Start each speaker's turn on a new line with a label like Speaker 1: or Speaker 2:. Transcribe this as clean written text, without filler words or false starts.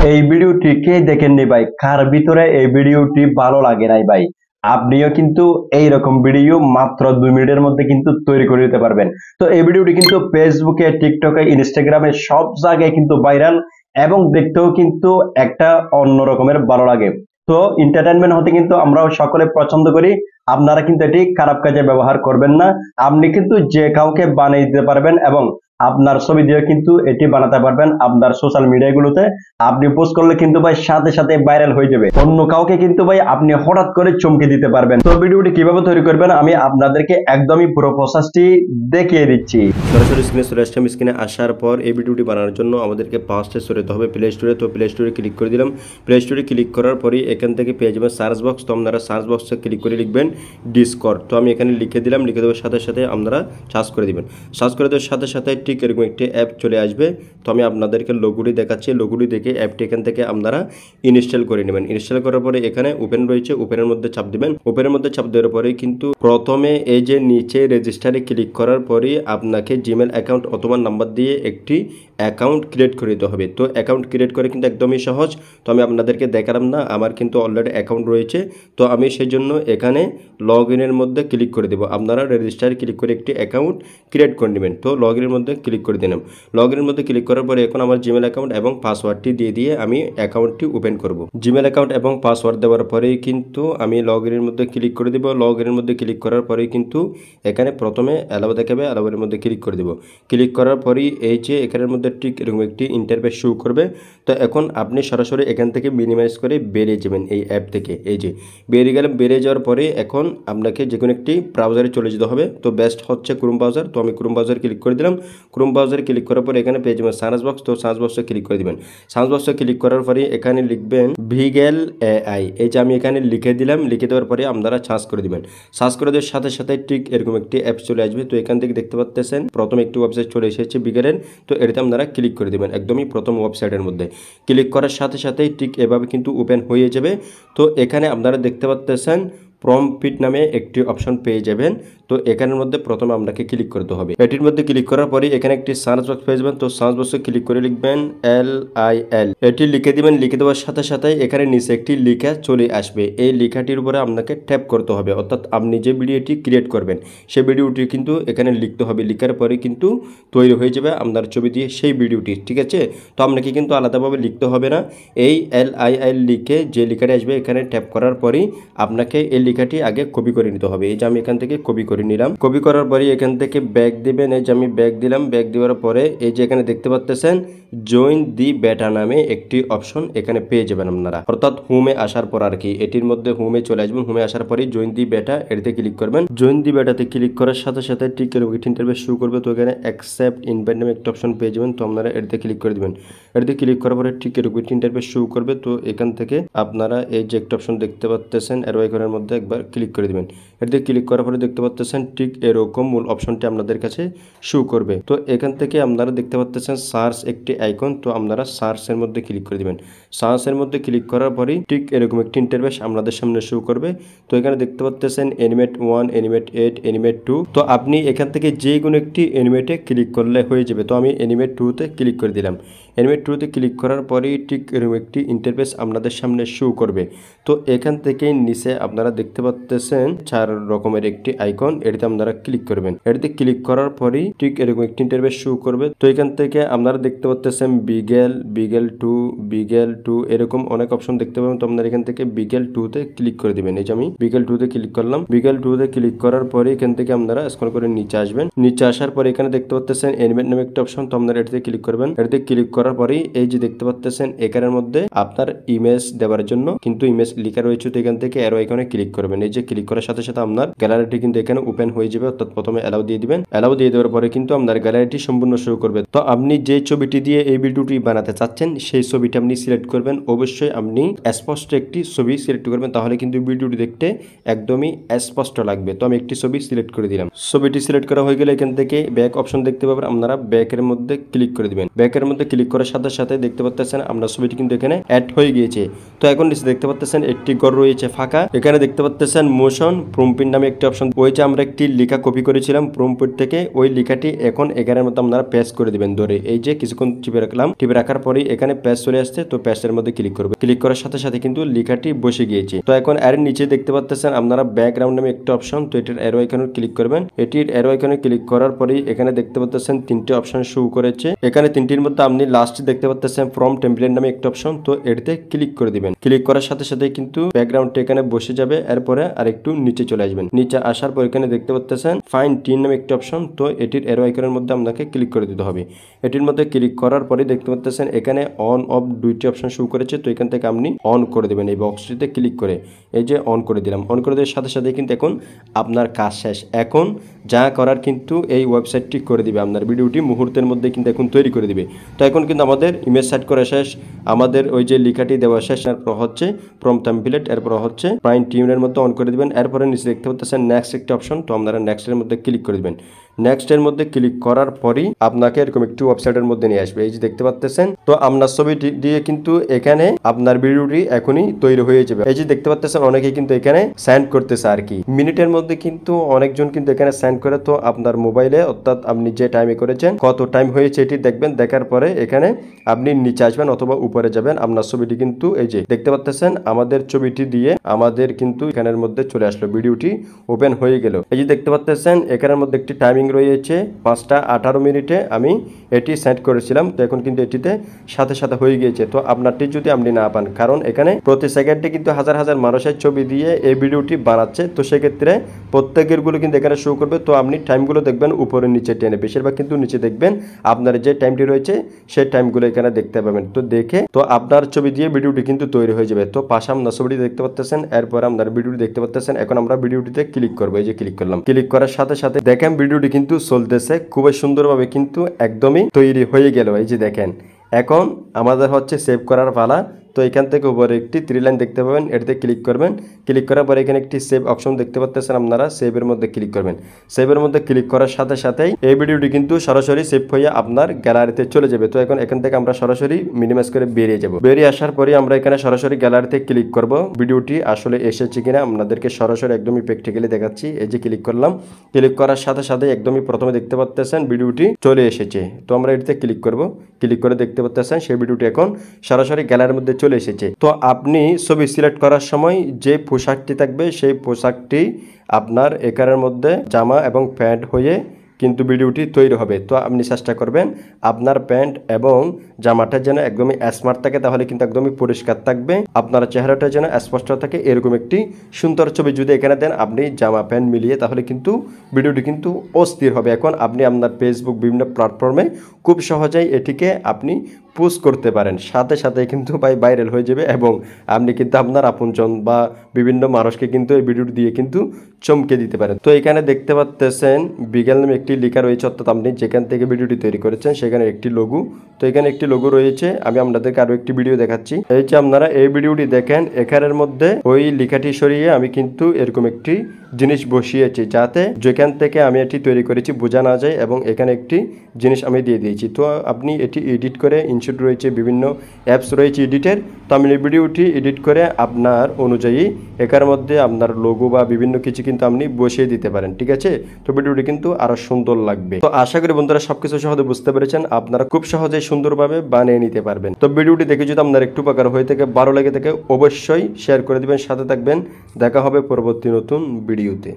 Speaker 1: এই ভিডিওটি কে দেখেননি ভাই, কার ভিতরে এই ভিডিওটি ভালো লাগে নাই ভাই? আপনিও কিন্তু এইরকম ভিডিও মাত্র 2 মিনিটের মধ্যে কিন্তু তৈরি করে দিতে পারবেন। তো এই ভিডিওটি কিন্তু ফেসবুকে, টিকটকে, ইনস্টাগ্রামে সব জায়গায় কিন্তু ভাইরাল এবং দেখতেও কিন্তু একটা অন্য রকমের ভালো লাগে। তো এন্টারটেনমেন্ট হতে কিন্তু আমরাও সকলে পছন্দ করি। আপনারা কিন্তু এটি খারাপ কাজে ব্যবহার করবেন না। আপনি কিন্তু যে কাউকে বানিয়ে দিতে পারবেন এবং আপনার ছবি দিয়ে কিন্তু এটি বানাতে পারবেন আপনার সোশ্যাল মিডিয়াগুলোতে। আপনি পোস্ট করলে কিন্তু ভাই সাথে সাথে ভাইরাল হয়ে যাবে। অন্য কাউকে কিন্তু ভাই আপনি হঠাৎ করে চমকে দিতে পারবেন। তো ভিডিওটি কিভাবে তৈরি করবেন আমি আপনাদেরকে একদমই পুরো প্রসেসটি দেখিয়ে দিচ্ছি।
Speaker 2: সরাসরি স্ক্রিনে চলে আসলাম। স্ক্রিনে আসার পর এই ভিডিওটি বানানোর জন্য আমাদেরকে ফার্স্টে চলে যেতে হবে প্লে স্টোরে। তো প্লে স্টোরে ক্লিক করে দিলাম। প্লে স্টোরে ক্লিক করার পরেই এখান থেকে পেয়ে যাবেন সার্চ বক্স। তো আপনারা সার্চ বক্সে ক্লিক করে লিখবেন ডিসকর্ড। তো আমি এখানে লিখে দিলাম। লিখে দেওয়ার সাথে সাথে আপনারা সার্চ করে দিবেন। সার্চ করে দেওয়ার সাথে সাথে ঠিক এরকম একটি অ্যাপ চলে আসবে। তো আমি আপনাদেরকে লোগোটি দেখাচ্ছি। লোগোটি দেখে অ্যাপটি এখান থেকে আপনারা ইনস্টল করে নেবেন। ইনস্টল করার পরে এখানে ওপেন রয়েছে, ওপেনের মধ্যে চাপ দিবেন। ওপেনের মধ্যে চাপ দেওয়ার পরে কিন্তু প্রথমে এই যে নিচে রেজিস্টারে ক্লিক করার পরে আপনাকে জিমেল অ্যাকাউন্ট অথবা নাম্বার দিয়ে একটি অ্যাকাউন্ট ক্রিয়েট করে দিতে হবে। তো অ্যাকাউন্ট ক্রিয়েট করে কিন্তু একদমই সহজ। তো আমি আপনাদেরকে দেখালাম না, আমার কিন্তু অলরেডি অ্যাকাউন্ট রয়েছে। তো আমি সেই জন্য এখানে লগ ইনের মধ্যে ক্লিক করে দেবো। আপনারা রেজিস্টারে ক্লিক করে একটি অ্যাকাউন্ট ক্রিয়েট করে নেবেন। তো লগ ইনের মধ্যে ক্লিক করে দিলাম। লগ ইনের মধ্যে ক্লিক করার পরে এখন আমার জিমেল অ্যাকাউন্ট এবং পাসওয়ার্ডটি দিয়ে আমি অ্যাকাউন্টটি ওপেন করব। জিমেল অ্যাকাউন্ট এবং পাসওয়ার্ড দেওয়ার পরেই কিন্তু আমি লগ ইনের মধ্যে ক্লিক করে দেবো। লগ ইনের মধ্যে ক্লিক করার পরেই কিন্তু এখানে প্রথমে অ্যালাউ দেখাবে, অ্যালাউয়ের মধ্যে ক্লিক করে দেবো। ক্লিক করার পরেই এই যে এখানের মধ্যে ঠিক এরকম একটি ইন্টারফেস শো করবে। তো এখন আপনি সরাসরি এখান থেকে মিনিমাইজ করে বেরিয়ে যাবেন এই অ্যাপ থেকে। এই যে বেরিয়ে গেলাম। বেরিয়ে যাওয়ার পরে এখন আপনাকে যে কোনো একটি ব্রাউজারে চলে যেতে হবে। তো বেস্ট হচ্ছে ক্রোম ব্রাউজার। তো আমি ক্রোম ব্রাউজারে ক্লিক করে দিলাম। ক্রোম ব্রাউজারে ক্লিক করার পরে এখানে পেয়ে যাবেন সার্চ বক্স। তো সার্চ বক্সে ক্লিক করে দিবেন। সার্চ বক্সে ক্লিক করার পরে এখানে লিখবেন ভিগেল এআই। এই যে আমি এখানে লিখে দিলাম। লিখে দেওয়ার পরে আপনারা সার্চ করে দিবেন। সার্চ করে দেওয়ার সাথে সাথে ঠিক এরকম একটি অ্যাপস চলে আসবে। তো এখান থেকে দেখতে পাচ্ছেন প্রথম একটি ওয়েবসাইট চলে এসেছে ভিগেলের। তো এটাতে আপনারা ক্লিক করে দেবেন একদমই প্রথম ওয়েবসাইটের মধ্যে। ক্লিক করার সাথে সাথেই ঠিক এভাবে কিন্তু ওপেন হয়ে যাবে। তো এখানে আপনারা দেখতে পাচ্ছেন প্রম্পট নামে একটি অপশন পেয়ে যাবেন। তো এখানের মধ্যে প্রথমে আপনাকে ক্লিক করতে হবে। এটির মধ্যে ক্লিক করার পরে এখানে একটি সার্চ বক্স পেয়ে যাবেন। তো সার্চ বক্সে ক্লিক করে লিখবেন LIL। এটি লিখে দিবেন। লিখে দেওয়ার সাথে সাথে এখানে নিচে একটি লেখা চলে আসবে। এই লেখাটির উপরে আপনাকে ট্যাপ করতে হবে, অর্থাৎ আপনি যে ভিডিওটি ক্রিয়েট করবেন সেই ভিডিওটি কিন্তু এখানে লিখতে হবে। লিখার পরে কিন্তু তৈরি হয়ে যাবে আপনার ছবি দিয়ে সেই ভিডিওটি, ঠিক আছে? তো আপনাকে কিন্তু আলাদাভাবে লিখতে হবে না। এই LIL লিখে যে লেখাটি আসবে এখানে ট্যাপ করার পরেই আপনাকে এই লেখাটি আগে কপি করে নিতে হবে। এই যে আমি এখান থেকে কপি করে নিলাম। কপি করার পরে এখান থেকে ব্যাক দিবেন। এই যে আমি ব্যাক দিলাম। ব্যাক দেওয়ার পরে এই যে এখানে দেখতে পাচ্ছেন জয়েন দি বেটা নামে একটি অপশন এখানে পেয়ে যাবেন আপনারা, অর্থাৎ হোমে আসার পর আর কি। এটির মধ্যে হোমে চলে আসবেন। হোমে আসার পরে জয়েন দি বেটা এটিতে ক্লিক করবেন। জয়েন দি বেটাতে ক্লিক করার সাথে সাথে ঠিক এরকম একটি ইন্টারফেস শুরু করবে। তো এখানে অ্যাকসেপ্ট ইনভাইট নামে একটা অপশন পেয়ে যাবেন। তো আপনারা এটিতে ক্লিক করে দিবেন। এটিতে ক্লিক করার পরে ঠিক এরকম একটি ইন্টারফেস শুরু করবে। তো এখান থেকে আপনারা এই যে একটা অপশন দেখতে পাচ্ছেন অ্যারো আইকনের মধ্যে একবার ক্লিক করে দিবেন। এটিতে ক্লিক করার পরে দেখতে পাচ্ছেন ঠিক এরকম মূল অপশনটি আপনাদের কাছে শো করবে। তো এখান থেকে আপনারা দেখতে পাচ্ছেন সার্চ একটি আইকন। তো আপনারা সার্চের মধ্যে ক্লিক করে দিবেন। সার্চের মধ্যে ক্লিক করার পরেই ঠিক এরকম একটি ইন্টারফেস আপনাদের সামনে শো করবে। তো এখানে দেখতে পাচ্ছেন অ্যানিমেট 1, অ্যানিমেট 8, অ্যানিমেট 2। তো আপনি এখান থেকে যে কোনো একটি অ্যানিমেটে ক্লিক করলে হয়ে যাবে। তো আমি অ্যানিমেট 2তে ক্লিক করে দিলাম। অ্যানিমেট 2তে ক্লিক করার পরেই ঠিক এরকম একটি ইন্টারফেস আপনাদের সামনে শো করবে। তো এখান থেকে নিচে আপনারা দেখতে পাচ্ছেন 4 রকমের একটি আইকন। এটিতে আপনারা ক্লিক করবেন। এটিতে ক্লিক করার পরেই ঠিক এরকম একটি ইন্টারফেস শো করবে। তো এখান থেকে আপনারা দেখতে পাচ্ছেন বিগেল, বিগেল 2, বিগেল 2 এরকম অনেক অপশন দেখতে পাবেন। তো আপনারা এখান থেকে বিগেল 2তে ক্লিক করে দিবেন। এই যে আমি বিগেল 2তে ক্লিক করলাম। বিগেল 2তে ক্লিক করার পরে এখান থেকে আপনারা স্ক্রল করে নিচে আসবেন। নিচে আসার পরে এখানে দেখতে পাচ্ছেন অ্যানিমেট নামে একটা অপশন। তো আপনারা এটিতে ক্লিক করবেন। এটিতে ক্লিক করার পরেই এই যে দেখতে পাচ্ছেন এখানের মধ্যে আপনার ইমেজ দেওয়ার জন্য কিন্তু ইমেজ লেখা রয়েছে। তো এখান থেকে অ্যারো আইকনে ক্লিক করবেন। এই যে ক্লিক করার সাথে সাথে আপনার গ্যালারিটি কিন্তু এখানে ওপেন হয়ে যাবে, অর্থাৎ প্রথমে অ্যালাউ দিয়ে দিবেন। অ্যালাউ দিয়ে দেওয়ার পরে কিন্তু আপনার গ্যালারিটি সম্পূর্ণ শো করবে। তো আপনি যে ছবিটি দিয়ে এই ভিডিওটি বানাতে চাচ্ছেন সেই ছবিটি আপনি সিলেক্ট করবেন। অবশ্যই আপনি স্পষ্ট একটি ছবি সিলেক্ট করবেন, তাহলে কিন্তু ভিডিওটি দেখতে একদমই স্পষ্ট লাগবে। তো আমি একটি ছবি সিলেক্ট করে দিলাম। ছবিটি সিলেক্ট করা হয়ে গেলে এখান থেকে ব্যাক অপশন দেখতে পাবেন। আপনারা ব্যাকের মধ্যে ক্লিক করে দিবেন। ব্যাকের মধ্যে ক্লিক করার সাথে সাথে দেখতে পাচ্ছেন আপনার ছবিটি কিন্তু এখানে অ্যাড হয়ে গিয়েছে। তো এখন নিচে দেখতে পাচ্ছেন একটি ঘর রয়েছে ফাঁকা। এখানে দেখতে পাচ্ছেন মোশন প্রম্পট নামে একটি অপশন, ওই যে আমরা একটি লেখা কপি করেছিলাম প্রম্পট থেকে, ওই লেখাটি এখন এখানের মধ্যে আপনারা পেস্ট করে দিবেন ধরে, এই যে কিছুক্ষণ টিপে রাখলাম, টিপে রাখার পরেই এখানে পেস্ট চলে আসছে। তো পেস্টের মধ্যে ক্লিক করবে, ক্লিক করার সাথে সাথে কিন্তু লেখাটি বসে গিয়েছে। তো এখন এর নিচে দেখতে পাচ্ছেন আপনারা ব্যাকগ্রাউন্ড নামে একটা অপশন, তো এটির অ্যারো আইকনে ক্লিক করবেন। এটির অ্যারো আইকনে ক্লিক করার পরেই এখানে দেখতে পাচ্ছেন তিনটে অপশন শো করেছে। এখানে তিনটির মধ্যে আপনি লাস্টে দেখতে পাচ্ছেন ফ্রম টেমপ্লেট নামে একটা অপশন, তো এটিতে ক্লিক করে দিবেন। ক্লিক করার সাথে সাথে কিন্তু ব্যাকগ্রাউন্ডটা এখানে বসে যাবে। এরপরে আরেকটু নিচে চলে আসবেন, নিচে আসার পর এখানে দেখতে পাচ্ছেন ফাইন টিন নামে একটা অপশন, তো এটির অ্যারো আইকনের মধ্যে আপনাকে ক্লিক করে দিতে হবে। এটির মধ্যে ক্লিক করার পরে দেখতে পাচ্ছেন এখানে অন অফ দুইটি অপশন শো করেছে, তো এখান থেকে আপনি অন করে দেবেন। এই বক্সটিতে ক্লিক করে এই যে অন করে দিলাম। অন করে দেওয়ার সাথে সাথে কিন্তু এখন আপনার কাজ শেষ। এখন যা করার কিন্তু এই ওয়েবসাইটটি করে দিবে, আপনার ভিডিওটি মুহূর্তের মধ্যে কিন্তু এখন তৈরি করে দিবে। তো এখন কিন্তু আমাদের ইমেজ সেট করা শেষ, আমাদের ওই যে লেখাটি দেওয়া শেষ। এরপর হচ্ছে ফ্রম টেমপ্লেট, এরপর হচ্ছে প্রাইম টিউনের মধ্যে অন করে দিবেন। এরপরে নিচে দেখতে পাচ্ছেন নেক্সট একটা অপশন, তো আপনারা নেক্সটের মধ্যে ক্লিক করে দিবেন। নেক্সটের মধ্যে ক্লিক করার পরই আপনাকে এরকম একটি ওয়েবসাইটের মধ্যে নিয়ে আসবে, এই যে দেখতে পাচ্ছেন। তো আপনার ছবি দিয়ে কিন্তু এখানে আপনার ভিডিওটি এখনই তৈরি হয়ে যাবে। এই যে দেখতে পাচ্ছেন অনেকেই কিন্তু এখানে সেন্ড করতেছে আর কি, মিনিটের মধ্যে কিন্তু অনেকজন কিন্তু এখানে সেন্ড করে। তো আপনার মোবাইলে অর্থাৎ আপনি যে টাইমে করেছেন কত টাইম হয়েছে এটি দেখবেন, দেখার পরে এখানে আপনি নিচে আসবেন অথবা উপরে যাবেন। আপনার ছবিটি কিন্তু এই যে দেখতে পাচ্ছেন আমাদের ছবিটি দিয়ে আমাদের কিন্তু এখানের মধ্যে চলে আসলো, ভিডিওটি ওপেন হয়ে গেল। এই যে দেখতে পাচ্ছেন এখানের মধ্যে একটি টাইমিং রয়েছে 5টা 18 মিনিটে আমি এটি সেট করেছিলাম। তো এখন কিন্তু এটিতে সাথে সাথে হয়ে গিয়েছে। তো আপনারটি যদি আপনি না পান, কারণ এখানে প্রতি সেকেন্ডে কিন্তু হাজার হাজার মানুষের ছবি দিয়ে এই ভিডিওটি বানাচ্ছে, তো সেক্ষেত্রে প্রত্যেকের গুলো কিন্তু এখানে শো করবে। তো আপনি টাইমগুলো দেখবেন উপরে নিচে টেনে, বেশিরভাগ কিন্তু নিচে দেখবেন আপনার যে টাইমটি রয়েছে সেই টাইমগুলো এখানে দেখতে পাবেন। তো দেখে তো আপনার ছবি দিয়ে ভিডিওটি কিন্তু তৈরি হয়ে যাবে। তো পাশে আপনার ছবিটি দেখতে পাচ্ছেন, এরপর আপনার ভিডিওটি দেখতে পাচ্ছেন। এখন আমরা ভিডিওটিতে ক্লিক করবো, এই যে ক্লিক করলাম। ক্লিক করার সাথে সাথে দেখেন ভিডিওটি কিন্তু চলতেছে খুবই সুন্দরভাবে, কিন্তু একদমই তৈরি হয়ে গেল। এই যে দেখেন এখন আমাদের হচ্ছে সেভ করার পালা। তো এখান থেকে উপরে একটি 3 লাইন দেখতে পাবেন, এটাতে ক্লিক করবেন। ক্লিক করার পরে এখানে একটি সেভ অপশন দেখতে পাচ্ছেন, আপনারা সেভের মধ্যে ক্লিক করবেন। সেভের মধ্যে ক্লিক করার সাথে সাথেই এই ভিডিওটি কিন্তু সরাসরি সেভ হয়ে আপনার গ্যালারিতে চলে যাবে। তো এখন এখান থেকে আমরা সরাসরি মিনিমাইজ করে বেরিয়ে যাব। বেরিয়ে আসার পরে আমরা এখানে সরাসরি গ্যালারিতে ক্লিক করব, ভিডিওটি আসলে এসেছে কিনা আপনাদেরকে সরাসরি একদমই প্র্যাকটিক্যালি দেখাচ্ছি। এই যে ক্লিক করলাম, ক্লিক করার সাথে সাথে একদমই প্রথমে দেখতে পাচ্ছেন ভিডিওটি চলে এসেছে। তো আমরা এটিতে ক্লিক করব, ক্লিক করে দেখতে পাচ্ছেন সেই ভিডিওটি এখন সরাসরি গ্যালারির মধ্যে চলে এসেছে। তো আপনি ছবি সিলেক্ট করার সময় যে পোশাকটি থাকবে সেই পোশাকটি আপনার একারের মধ্যে জামা এবং প্যান্ট হয়ে কিন্তু ভিডিওটি তৈরি হবে। তো আপনি চেষ্টা করবেন আপনার প্যান্ট এবং জামাটা যেন একদমই স্মার্ট থাকে, তাহলে কিন্তু একদমই পরিষ্কার থাকবে, আপনার চেহারাটা যেন স্পষ্ট থাকে। এরকম একটি সুন্দর ছবি যদি এখানে দেন আপনি জামা প্যান্ট মিলিয়ে, তাহলে কিন্তু ভিডিওটি কিন্তু অস্থির হবে। এখন আপনি আপনার ফেসবুক বিভিন্ন প্ল্যাটফর্মে খুব সহজেই এটিকে আপনি পোস্ট করতে পারেন, সাথে সাথে কিন্তু ভাইরাল হয়ে যাবে এবং আপনি কিন্তু আপনার আপনজন বা বিভিন্ন মানুষকে কিন্তু এই ভিডিওটি দিয়ে কিন্তু চমকে দিতে পারেন। তো এখানে দেখতে পাচ্ছেন বিকেল নামে একটি লেখা রয়েছে, অর্থাৎ আপনি যেখান থেকে ভিডিওটি তৈরি করেছেন সেখানে একটি লোগো। তো এখানে একটি লোগো রয়েছে, আমি আপনাদেরকে আরো একটি ভিডিও দেখাচ্ছি। এই যে আপনারা এই ভিডিওটি দেখেন, এখানের মধ্যে ওই লেখাটি সরিয়ে আমি কিন্তু এরকম একটি জিনিস বসিয়েছি, যাতে যেখান থেকে আমি এটি তৈরি করেছি বোঝা না যায়, এবং এখানে একটি জিনিস আমি দিয়ে দিয়েছি। তো আপনি এটি এডিট করে ইনস্টল রয়েছে, বিভিন্ন অ্যাপস রয়েছে এডিটের। তো আমি এই ভিডিওটি এডিট করে আপনার অনুযায়ী এখানের মধ্যে আপনার লোগো বা বিভিন্ন কিছু কিন্তু আপনি বসিয়ে দিতে পারেন, ঠিক আছে? তো ভিডিওটি কিন্তু আরো সুন্দর লাগবে। তো আশা করি বন্ধুরা সবকিছু সহজে বুঝতে পেরেছেন, আপনারা খুব সহজে সুন্দরভাবে বানিয়ে নিতে পারবেন। তো ভিডিওটি দেখে যদি আপনার একটু উপকার হয়ে থাকে, ভালো লেগে থাকে, অবশ্যই শেয়ার করে দিবেন, সাথে থাকবেন। দেখা হবে পরবর্তী নতুন ভিডিওতে।